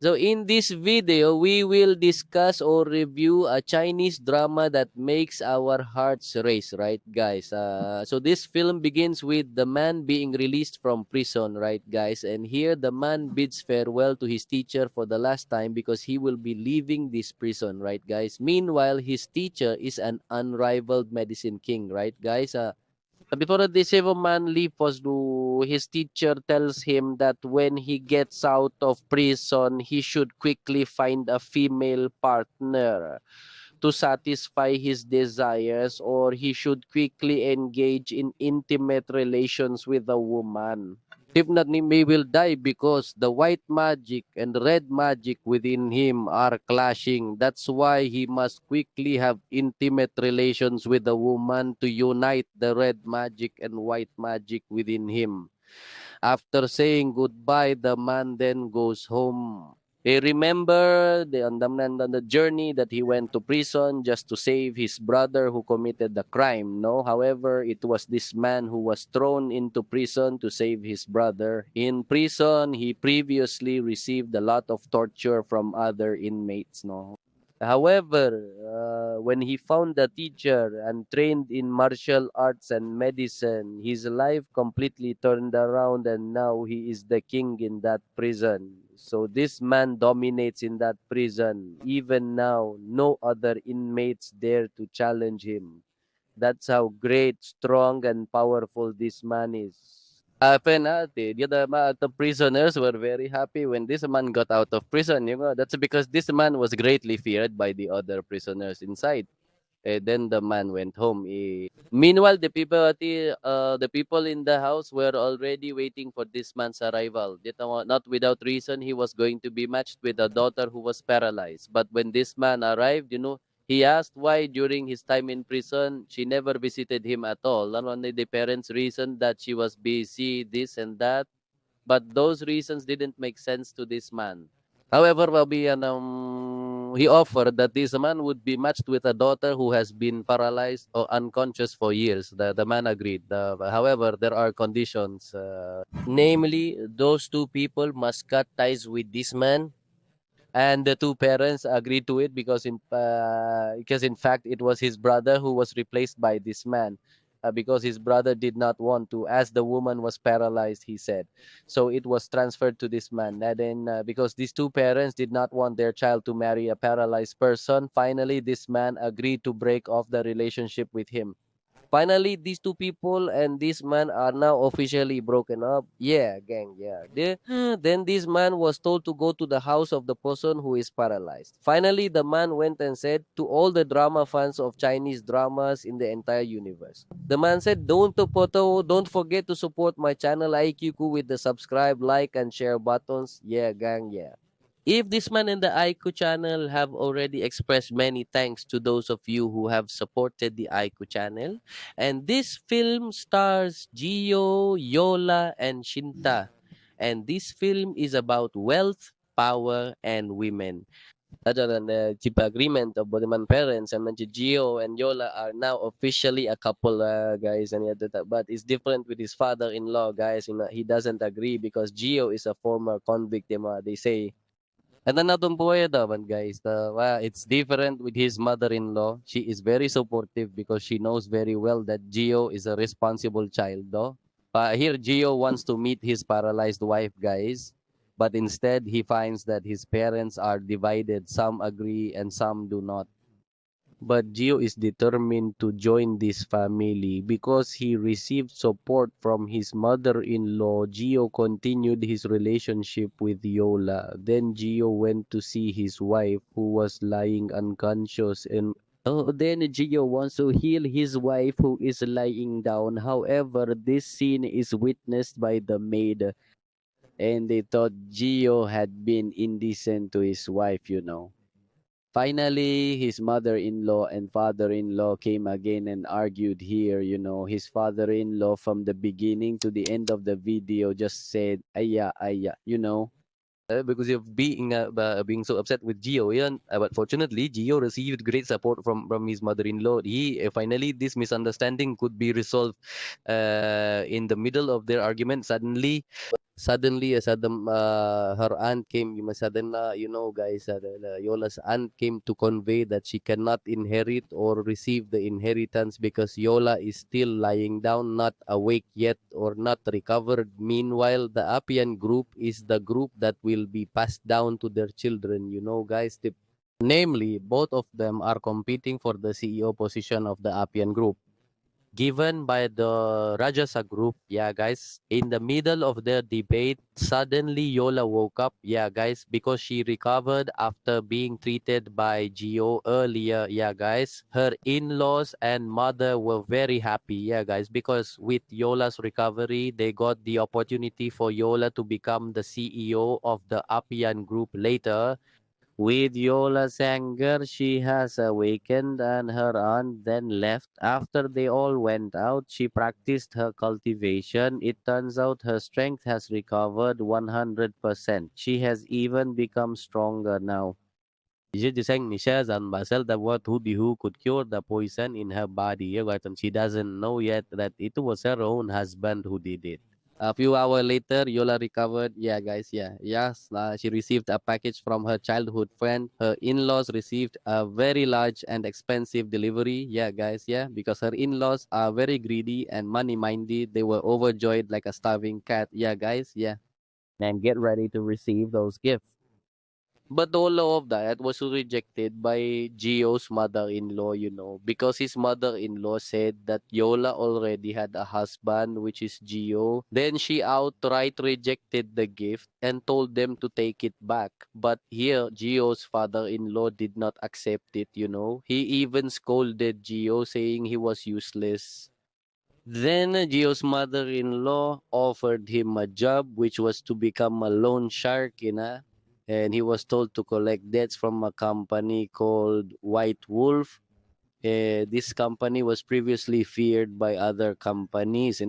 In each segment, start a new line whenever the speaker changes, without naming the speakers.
So in this video, we will discuss or review a Chinese drama that makes our hearts race, right, guys? So this film begins with the man being released from prison, right, guys? And here the man bids farewell to his teacher for the last time because he will be leaving this prison, right, guys? Meanwhile, his teacher is an unrivaled medicine king, right, guys? Before the deceive man leaves, his teacher tells him that when he gets out of prison, he should quickly find a female partner to satisfy his desires, or he should quickly engage in intimate relations with a woman. If not, he may will die because the white magic and red magic within him are clashing. That's why he must quickly have intimate relations with the woman to unite the red magic and white magic within him. After saying goodbye, the man then goes home. He remember the journey that he went to prison just to save his brother who committed the crime. No, however, it was this man who was thrown into prison to save his brother. In prison, he previously received a lot of torture from other inmates. No, however, when he found a teacher and trained in martial arts and medicine, his life completely turned around and now he is the king in that prison. So this man dominates in that prison. Even now, no other inmates dare to challenge him. That's how great, strong, and powerful this man is. Penalty. The prisoners were very happy when this man got out of prison. You know, that's because this man was greatly feared by the other prisoners inside. Then the man went home. Meanwhile, the people in the house were already waiting for this man's arrival. Not without reason, he was going to be matched with a daughter who was paralyzed. But when this man arrived, he asked why during his time in prison, she never visited him at all. Not only the parents reasoned that she was busy, this and that, but those reasons didn't make sense to this man. However, he offered that this man would be matched with a daughter who has been paralyzed or unconscious for years. The man agreed. However, there are conditions. Namely, those two people must cut ties with this man, and the two parents agreed to it because in fact it was his brother who was replaced by this man, because his brother did not want to, as the woman was paralyzed, he said. So it was transferred to this man, and then because these two parents did not want their child to marry a paralyzed person, finally this man agreed to break off the relationship with him. Finally, these two people and this man are now officially broken up. Yeah, gang, yeah. Then this man was told to go to the house of the person who is paralyzed. Finally, the man went and said to all the drama fans of Chinese dramas in the entire universe. The man said, don't forget to support my channel IQQ with the subscribe, like, and share buttons. Yeah, gang, yeah. If this man and the Aiko channel have already expressed many thanks to those of you who have supported the Aiko channel. And this film stars Gio, Yola, and Shinta. And this film is about wealth, power, and women. Other than the cheap agreement of both the man parents, and Gio and Yola are now officially a couple, guys. And but it's different with his father-in-law, guys. He doesn't agree because Gio is a former convict. They say and then natong buhay naman guys, it's different with his mother-in-law. She is very supportive because she knows very well that Gio is a responsible child, though. Here, Gio wants to meet his paralyzed wife, guys. But instead, he finds that his parents are divided. Some agree and some do not. But Gio is determined to join this family because he received support from his mother-in-law. Gio continued his relationship with Yola. Then Gio went to see his wife who was lying unconscious and then Gio wants to heal his wife who is lying down. However, this scene is witnessed by the maid and they thought Gio had been indecent to his wife. Finally, his mother-in-law and father-in-law came again and argued here. His father-in-law from the beginning to the end of the video just said, "Aya, aya." Because of being so upset with Gio, yeah. But fortunately, Gio received great support from his mother-in-law. Finally this misunderstanding could be resolved in the middle of their argument. Suddenly, Suddenly, her aunt came. Sudden, guys, Yola's aunt came to convey that she cannot inherit or receive the inheritance because Yola is still lying down, not awake yet or not recovered. Meanwhile, the Appian group is the group that will be passed down to their children. Guys, namely, both of them are competing for the CEO position of the Appian group given by the Rajasa group. Yeah, guys. In the middle of the debate, suddenly Yola woke up. Yeah, guys, because she recovered after being treated by Gio earlier. Yeah, guys. Her in laws and mother were very happy. Yeah, guys, because with Yola's recovery, they got the opportunity for Yola to become the CEO of the Appian group later. With Yola's anger, she has awakened, and her aunt then left. After they all went out, she practiced her cultivation. It turns out her strength has recovered 100%. She has even become stronger now. She just saying Nisha and Basel that what who could cure the poison in her body. Yeah, right, and she doesn't know yet that it was her own husband who did it. A few hours later, Yola recovered. Yeah, guys. Yeah, yes. She received a package from her childhood friend. Her in-laws received a very large and expensive delivery. Yeah, guys. Yeah, because her in-laws are very greedy and money-minded. They were overjoyed like a starving cat. Yeah, guys. Yeah, and get ready to receive those gifts. But all of that was rejected by Gio's mother-in-law, because his mother-in-law said that Yola already had a husband, which is Gio. Then she outright rejected the gift and told them to take it back. But here, Gio's father-in-law did not accept it. He even scolded Gio, saying he was useless. Then Gio's mother-in-law offered him a job, which was to become a loan shark. And he was told to collect debts from a company called White Wolf. This company was previously feared by other companies.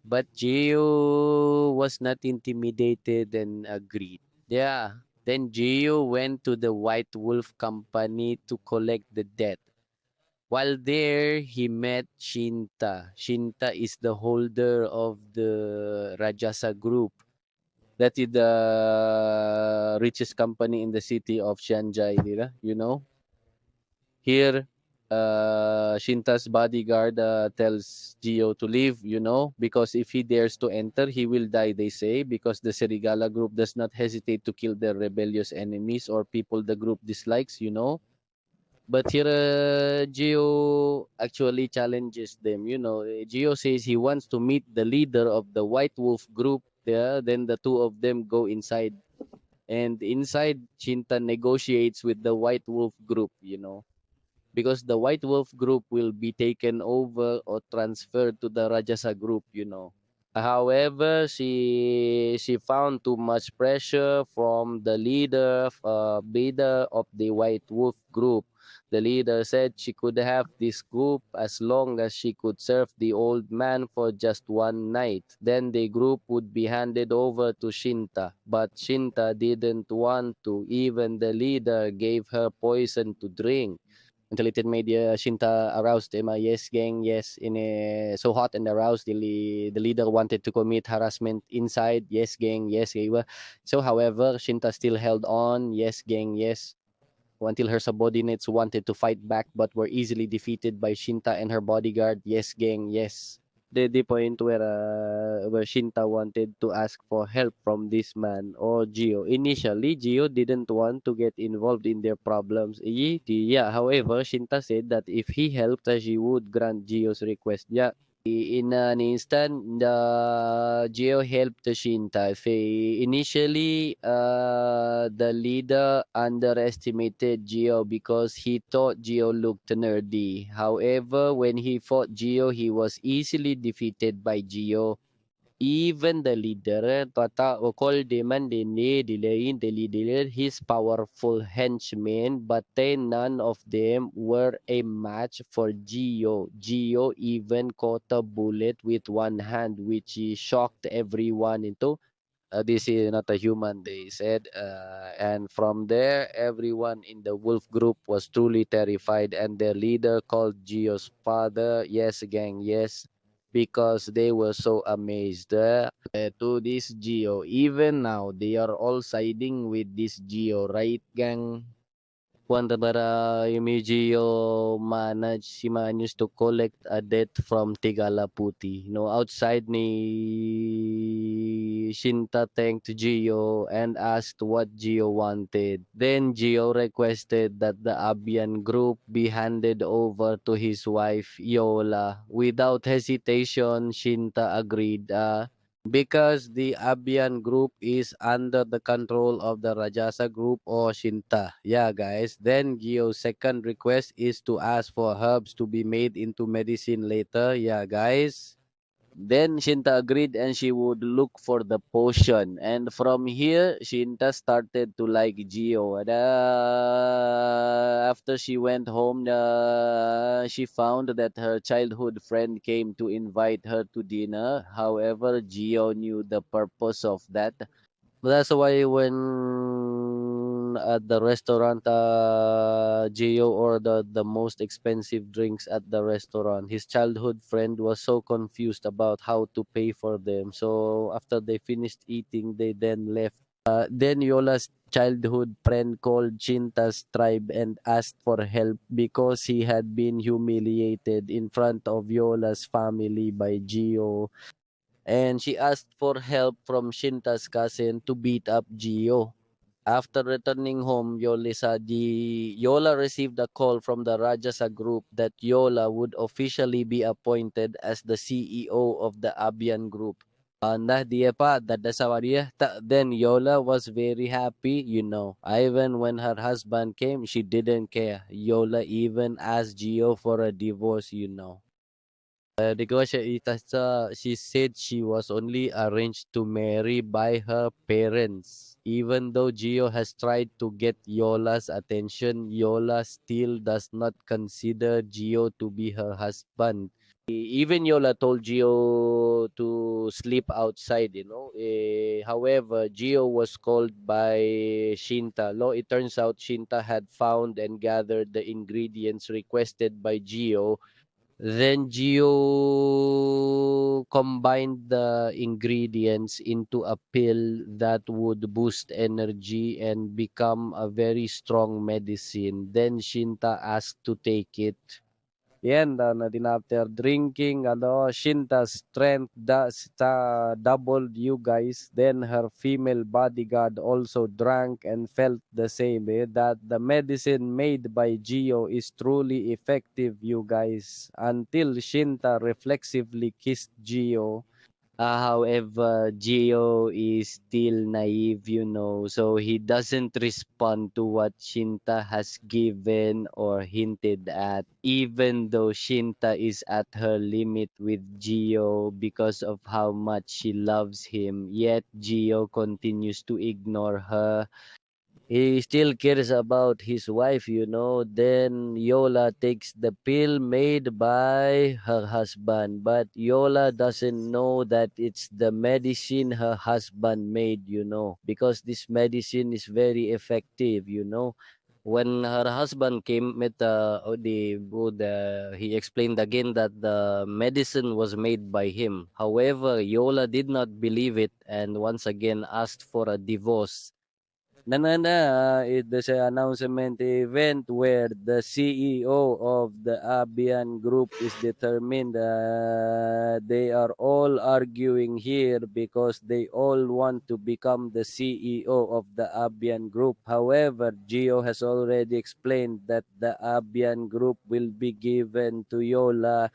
But Gio was not intimidated and agreed. Yeah. Then Gio went to the White Wolf company to collect the debt. While there, he met Shinta. Shinta is the holder of the Rajasa Group. That is the richest company in the city of Shanghai, Here, Shinta's bodyguard tells Gio to leave, because if he dares to enter, he will die, they say, because the Serigala group does not hesitate to kill their rebellious enemies or people the group dislikes. But here, Gio actually challenges them. Gio says he wants to meet the leader of the White Wolf group. Yeah, then the two of them go inside. And inside, Shinta negotiates with the White Wolf group, because the White Wolf group will be taken over or transferred to the Rajasa group. However, she found too much pressure from the leader of the White Wolf group. The leader said she could have this group as long as she could serve the old man for just one night. Then the group would be handed over to Shinta. But Shinta didn't want to. Even the leader gave her poison to drink until it made Shinta aroused him. Yes, gang, yes. So hot and aroused, the leader wanted to commit harassment inside. Yes, gang, yes. So, however, Shinta still held on. Yes, gang, yes. Until her subordinates wanted to fight back but were easily defeated by Shinta and her bodyguard. Yes, gang, yes. The point where Shinta wanted to ask for help from this man or Gio. Initially, Gio didn't want to get involved in their problems. Yeah, however, Shinta said that if he helped, she would grant Gio's request. Yeah, in an instant, Geo helped Shinta. Initially, the leader underestimated Geo because he thought Geo looked nerdy. However, when he fought Geo, he was easily defeated by Geo. Even the leader, Tata Okol Deman Dene delaying the leader, his powerful henchmen, but then none of them were a match for Gio. Gio even caught a bullet with one hand, which he shocked everyone into. This is not a human, they said. And from there, everyone in the wolf group was truly terrified, and their leader called Gio's father. Yes, gang, yes, because they were so amazed. To this Geo. Even now, they are all siding with this Geo, right, gang? Cuando para Emilio he managed to collect a debt from Tigalaputi. Outside ni Shinta thanked Gio and asked what Gio wanted. Then Gio requested that the Abian group be handed over to his wife Yola. Without hesitation, Shinta agreed. Because the Abian group is under the control of the Rajasa group or Shinta. Yeah, guys. Then Gio's second request is to ask for herbs to be made into medicine later. Yeah, guys. Then Shinta agreed and she would look for the potion. And from here, Shinta started to like Gio. And, after she went home, she found that her childhood friend came to invite her to dinner. However, Gio knew the purpose of that. That's why when at the restaurant, Gio ordered the most expensive drinks at the restaurant. His childhood friend was so confused about how to pay for them. So after they finished eating, they then left. Then Yola's childhood friend called Chinta's tribe and asked for help because he had been humiliated in front of Yola's family by Gio, and she asked for help from Shinta's cousin to beat up Gio. After returning home, Yola received a call from the Rajasa group that Yola would officially be appointed as the CEO of the Abian group. Then Yola was very happy. Even when her husband came, she didn't care. Yola even asked Gio for a divorce. Because she said she was only arranged to marry by her parents. Even though Gio has tried to get Yola's attention, Yola still does not consider Gio to be her husband. Even Yola told Gio to sleep outside. However, Gio was called by Shinta. It turns out Shinta had found and gathered the ingredients requested by Gio. Then Gio combined the ingredients into a pill that would boost energy and become a very strong medicine. Then Shinta asked to take it. Yan daw na din after drinking, Shinta's strength doubled, you guys. Then her female bodyguard also drank and felt the same, that the medicine made by Gio is truly effective, you guys. Until Shinta reflexively kissed Gio. However, Gio is still naive, so he doesn't respond to what Shinta has given or hinted at, even though Shinta is at her limit with Gio because of how much she loves him. Yet Gio continues to ignore her. He still cares about his wife. Then Yola takes the pill made by her husband, but Yola doesn't know that it's the medicine her husband made, because this medicine is very effective. When her husband came met he explained again that the medicine was made by him. However, Yola did not believe it and once again asked for a divorce. There's an announcement event where the CEO of the Abian group is determined. They are all arguing here because they all want to become the CEO of the Abian group. However, Gio has already explained that the Abian group will be given to Yola.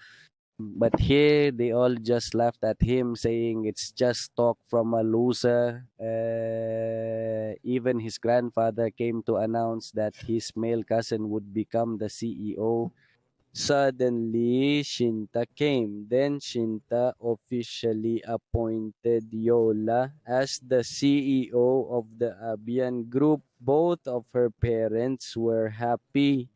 But here they all just laughed at him, saying it's just talk from a loser. Even his grandfather came to announce that his male cousin would become the CEO. Suddenly, Shinta came. Then Shinta officially appointed Yola as the CEO of the Abian group. Both of her parents were happy,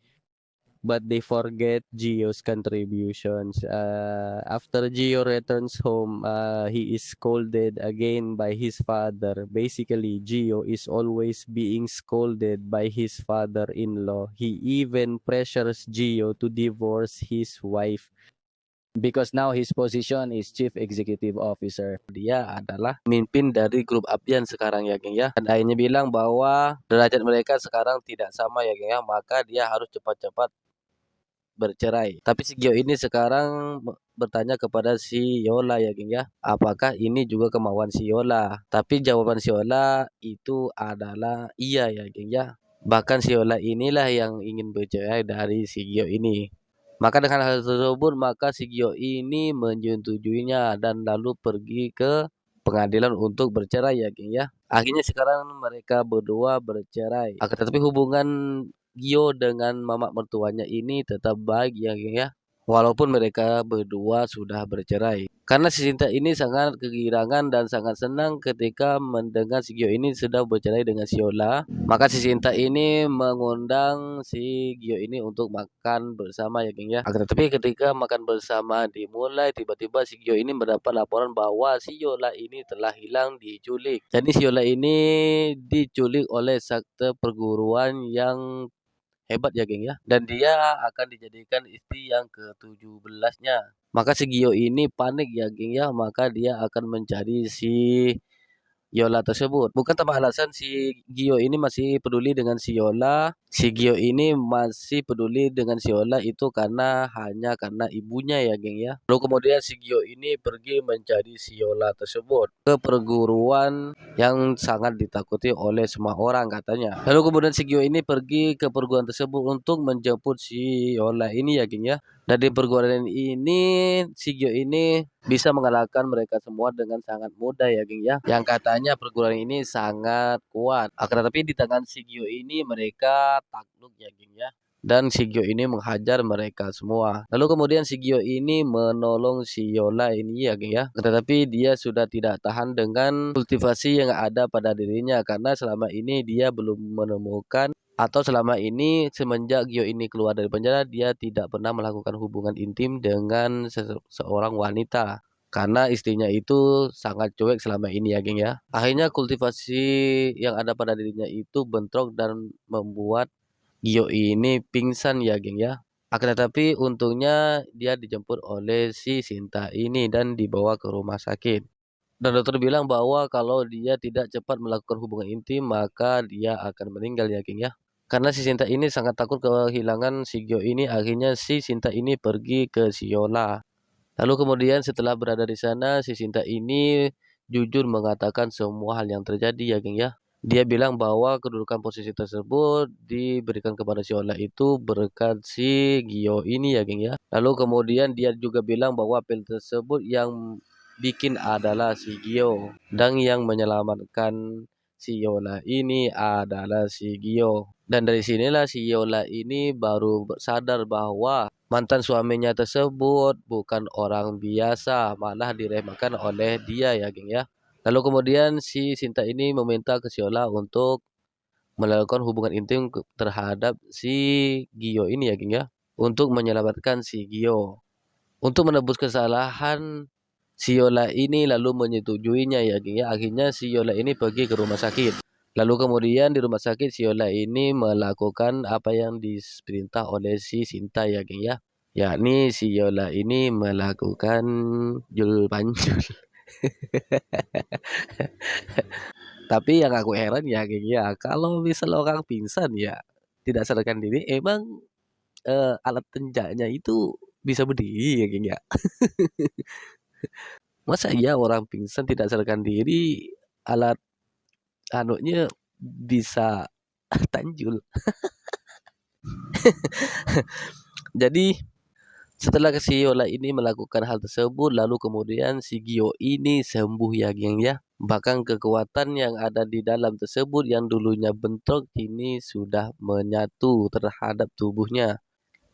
but they forget Gio's contributions. After Gio returns home, he is scolded again by his father. Basically, Gio is always being scolded by his father-in-law. He even pressures Gio to divorce his wife.
because now his position is Chief Executive Officer.
Dia adalah pemimpin dari grup Apian sekarang ya geng ya. Dan ayahnya bilang bahwa derajat mereka sekarang tidak sama ya geng ya. Maka dia harus cepat-cepat bercerai. Tapi si Gio ini sekarang bertanya kepada si Yola ya geng ya. Apakah ini juga kemauan si Yola? Tapi jawaban si Yola itu adalah iya ya geng ya. Bahkan si Yola inilah yang ingin bercerai dari si Gio ini. Maka dengan hal tersebut, maka si Gio ini menyetujuinya dan lalu pergi ke pengadilan untuk bercerai ya, geng ya. Akhirnya sekarang mereka berdua bercerai. Akan tetapi hubungan Gio dengan mamak mertuanya ini tetap baik ya, geng ya. Walaupun mereka berdua sudah bercerai. Karena si Sinta ini sangat kegirangan dan sangat senang ketika mendengar si Gio ini sudah bercerai dengan si Yola. Maka si Sinta ini mengundang si Gio ini untuk makan bersama ya geng ya. Akan tetapi ketika makan bersama dimulai, tiba-tiba si Gio ini mendapat laporan bahwa si Yola ini telah hilang diculik. Jadi si Yola ini diculik oleh sekte perguruan yang hebat ya geng ya. Dan dia akan dijadikan istri yang ke-17-nya. Maka si Gio ini panik ya geng ya. Maka dia akan mencari si Yola tersebut. Bukan tanpa alasan si Gio ini masih peduli dengan si Yola. Si Gio ini masih peduli dengan si Yola itu hanya karena ibunya ya geng ya. Lalu kemudian si Gio ini pergi mencari si Yola tersebut ke perguruan yang sangat ditakuti oleh semua orang katanya. Lalu kemudian si Gio ini pergi ke perguruan tersebut untuk menjemput si Yola ini ya geng ya. Dan di perguruan ini si Gio ini bisa mengalahkan mereka semua dengan sangat mudah ya geng ya. Yang katanya perguruan ini sangat kuat. Akan tetapi di tangan si Gio ini mereka takluk ya geng ya. Dan si Gio ini menghajar mereka semua. Lalu kemudian si Gio ini menolong si Yola ini ya geng ya. Tetapi dia sudah tidak tahan dengan kultivasi yang ada pada dirinya. Karena selama ini dia belum menemukan atau selama ini semenjak Gio ini keluar dari penjara dia tidak pernah melakukan hubungan intim dengan seorang wanita karena istrinya itu sangat cuek selama ini ya geng ya. Akhirnya kultivasi yang ada pada dirinya itu bentrok dan membuat Gio ini pingsan ya geng ya. Akan tetapi untungnya dia dijemput oleh si Sinta ini dan dibawa ke rumah sakit. Dan dokter bilang bahwa kalau dia tidak cepat melakukan hubungan intim maka dia akan meninggal ya geng ya. Karena si Sinta ini sangat takut kehilangan si Gio ini, akhirnya si Sinta ini pergi ke si Yola. Lalu kemudian setelah berada di sana, si Sinta ini jujur mengatakan semua hal yang terjadi ya geng ya. Dia bilang bahwa kedudukan posisi tersebut diberikan kepada si Yola itu berkat si Gio ini ya geng ya. Lalu kemudian dia juga bilang bahwa pil tersebut yang bikin adalah si Gio. Dan yang menyelamatkan si Yola ini adalah si Gio. Dan dari sinilah si Yola ini baru sadar bahwa mantan suaminya tersebut bukan orang biasa, malah diremehkan oleh dia ya geng ya. Lalu kemudian si Sinta ini meminta ke si Yola untuk melakukan hubungan intim terhadap si Gio ini ya geng ya. Untuk menyelamatkan si Gio. Untuk menebus kesalahan si Yola ini lalu menyetujuinya ya geng ya. Akhirnya si Yola ini pergi ke rumah sakit. Lalu kemudian di rumah sakit si Yola ini melakukan apa yang diperintah oleh si Sinta ya geng ya. Yakni si Yola ini melakukan jul panjul. Tapi yang aku heran ya geng ya. Kalau misal orang pingsan ya tidak sadarkan diri emang alat tenjanya itu bisa berdiri ya geng ya. Masa iya orang pingsan tidak sadarkan diri alat anunya bisa tanjul. Jadi setelah si Yola ini melakukan hal tersebut lalu kemudian si Gio ini sembuh ya geng ya. Bahkan kekuatan yang ada di dalam tersebut yang dulunya bentrok kini sudah menyatu terhadap tubuhnya.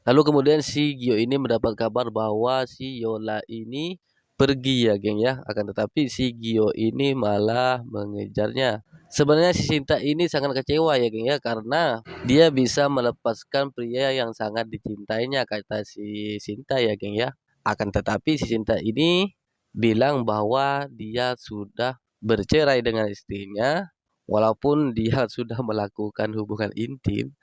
Lalu kemudian si Gio ini mendapat kabar bahwa si Yola ini pergi ya geng ya. Akan tetapi si Gio ini malah mengejarnya. Sebenarnya si Sinta ini sangat kecewa ya geng ya. Karena dia bisa melepaskan pria yang sangat dicintainya kata si Sinta ya geng ya. Akan tetapi si Sinta ini bilang bahwa dia sudah bercerai dengan istrinya. Walaupun dia sudah melakukan hubungan intim.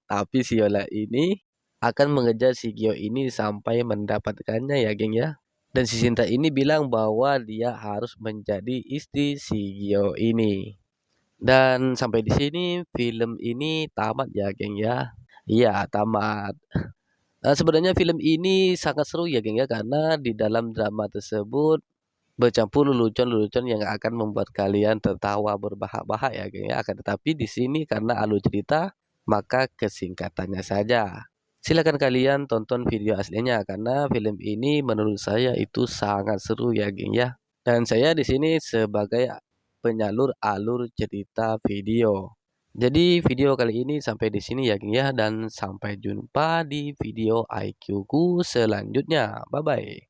Tapi si Yola ini akan mengejar si Gio ini sampai mendapatkannya ya geng ya. Dan si Sinta ini bilang bahwa dia harus menjadi istri si Gio ini. Dan sampai di sini film ini tamat ya geng ya. Iya tamat. Sebenarnya film ini sangat seru ya geng ya karena di dalam drama tersebut bercampur lelucon-lelucon yang akan membuat kalian tertawa berbahak-bahak ya geng ya. Akan tetapi di sini karena alur cerita maka kesingkatannya saja. Silakan kalian tonton video aslinya karena film ini menurut saya itu sangat seru ya geng ya. Dan saya di sini sebagai penyalur alur cerita video. Jadi video kali ini sampai di sini ya geng ya dan sampai jumpa di video IQ ku selanjutnya. Bye bye.